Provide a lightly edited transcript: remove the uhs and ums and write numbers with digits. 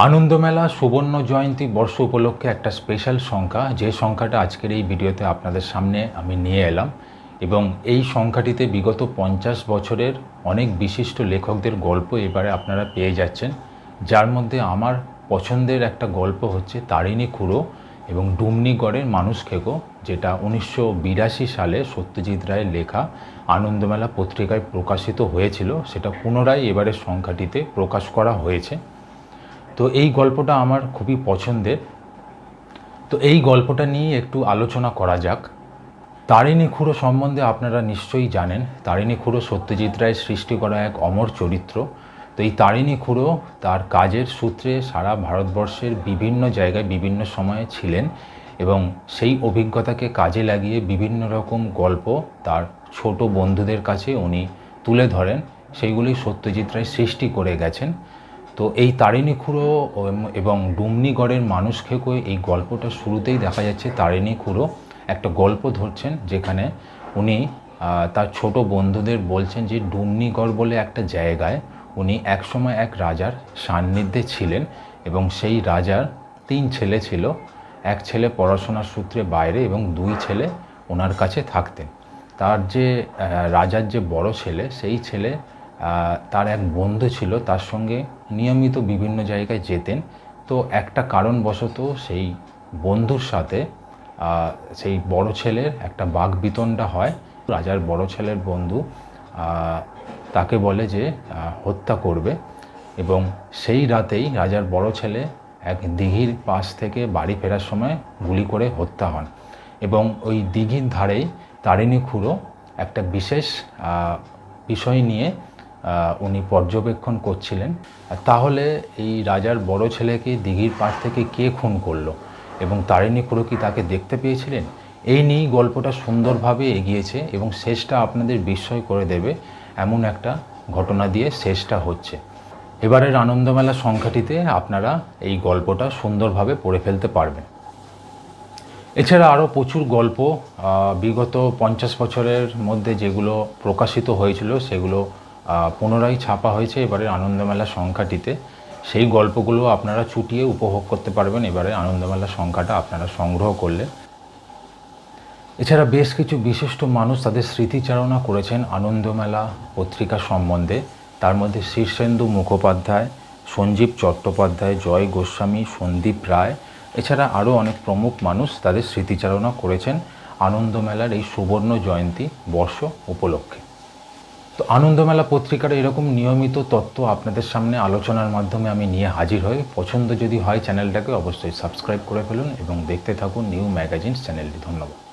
আনন্দমেলা সুবর্ণ জয়ন্তী বর্ষ উপলক্ষে একটা স্পেশাল সংখ্যা, যে সংখ্যাটা আজকের এই ভিডিওতে আপনাদের সামনে আমি নিয়ে এলাম। এবং এই সংখ্যাটিতে বিগত 50 বছরের অনেক বিশিষ্ট লেখকদের গল্প এবারে আপনারা পেয়ে যাচ্ছেন। যার মধ্যে আমার পছন্দের একটা গল্প হচ্ছে তারিণী খুড়ো এবং ডুমনিগড়ের মানুষ খেকো, যেটা 1982 সালে সত্যজিৎ রায়ের লেখা আনন্দমেলা পত্রিকায় প্রকাশিত হয়েছিল। সেটা পুনরায় এবারের সংখ্যাটিতে প্রকাশ করা হয়েছে। তো এই গল্পটা আমার খুবই পছন্দের। তো এই গল্পটা নিয়ে একটু আলোচনা করা যাক। তারিণী খুড়ো সম্বন্ধে আপনারা নিশ্চয়ই জানেন। তারিণী খুড়ো সত্যজিৎ রায়ের সৃষ্টি করা এক অমর চরিত্র। তো এই তারিণী খুড়ো তার কাজের সূত্রে সারা ভারতবর্ষের বিভিন্ন জায়গায় বিভিন্ন সময়ে ছিলেন এবং সেই অভিজ্ঞতাকে কাজে লাগিয়ে বিভিন্ন রকম গল্প তার ছোট বন্ধুদের কাছে উনি তুলে ধরেন। সেইগুলি সত্যজিৎ রায় সৃষ্টি করে গেছেন। তো এই তারিণী খুড়ো এবং ডুমনিগড়ের মানুষ খেকো, এই গল্পটা শুরুতেই দেখা যাচ্ছে তারিণী খুড়ো একটা গল্প ধরছেন, যেখানে উনি তার ছোট বন্ধুদের বলছেন যে ডুমনিগড় বলে একটা জায়গায় উনি একসময় এক রাজার সান্নিধ্যে ছিলেন এবং সেই রাজার 3 ছেলে ছিল। এক ছেলে পড়াশোনার সূত্রে বাইরে এবং 2 ছেলে ওনার কাছে থাকতেন। তার যে রাজার যে বড় ছেলে, সেই ছেলে তার এক বন্ধু ছিল, তার সঙ্গে নিয়মিত বিভিন্ন জায়গায় যেতেন। তো একটা কারণবশত সেই বন্ধুর সাথে সেই বড় ছেলের একটা বাকবিতণ্ডা হয়। রাজার বড় ছেলের বন্ধু তাকে বলে যে হত্যা করবে, এবং সেই রাতেই রাজার বড় ছেলে এক দিঘির পাশ থেকে বাড়ি ফেরার সময় গুলি করে হত্যা হন। এবং ওই দিঘির ধারেই তারিণী খুড়ো একটা বিশেষ বিষয় নিয়ে উনি পর্যবেক্ষণ করছিলেন। তাহলে এই রাজার বড় ছেলেকে দিঘির পাশ থেকে কে খুন করলো এবং তারিণী খুড়ো কি তাকে দেখতে পেয়েছিলেন? এই নিয়েই গল্পটা সুন্দরভাবে এগিয়েছে এবং শেষটা আপনাদের বিস্ময় করে দেবে এমন একটা ঘটনা দিয়ে শেষটা হচ্ছে। এবারের আনন্দমেলা সংখ্যাটিতে আপনারা এই গল্পটা সুন্দরভাবে পড়ে ফেলতে পারবেন। এছাড়া আরও প্রচুর গল্প বিগত 50 বছরের মধ্যে যেগুলো প্রকাশিত হয়েছিল সেগুলো পুনরায় ছাপা হয়েছে এবারের আনন্দমেলা সংখ্যাটিতে। সেই গল্পগুলো আপনারা চুটিয়ে উপভোগ করতে পারবেন এবারে আনন্দমেলা সংখ্যাটা আপনারা সংগ্রহ করলে। এছাড়া বেশ কিছু বিশিষ্ট মানুষ তাদের স্মৃতিচারণা করেছেন আনন্দমেলা পত্রিকা সম্বন্ধে। তার মধ্যে শীর্ষেন্দু মুখোপাধ্যায়, সঞ্জীব চট্টোপাধ্যায়, জয় গোস্বামী, সন্দীপ রায়, এছাড়া আরও অনেক প্রমুখ মানুষ তাদের স্মৃতিচারণা করেছেন আনন্দমেলার এই সুবর্ণ জয়ন্তী বর্ষ উপলক্ষে। তো আনন্দমেলা পত্রিকার এরকম নিয়মিত তথ্য আপনাদের সামনে আলোচনার মাধ্যমে আমি নিয়ে হাজির হই। পছন্দ যদি হয় চ্যানেলটাকে অবশ্যই সাবস্ক্রাইব করে ফেলুন এবং দেখতে থাকুন নিউ ম্যাগাজিনস চ্যানেলটি। ধন্যবাদ।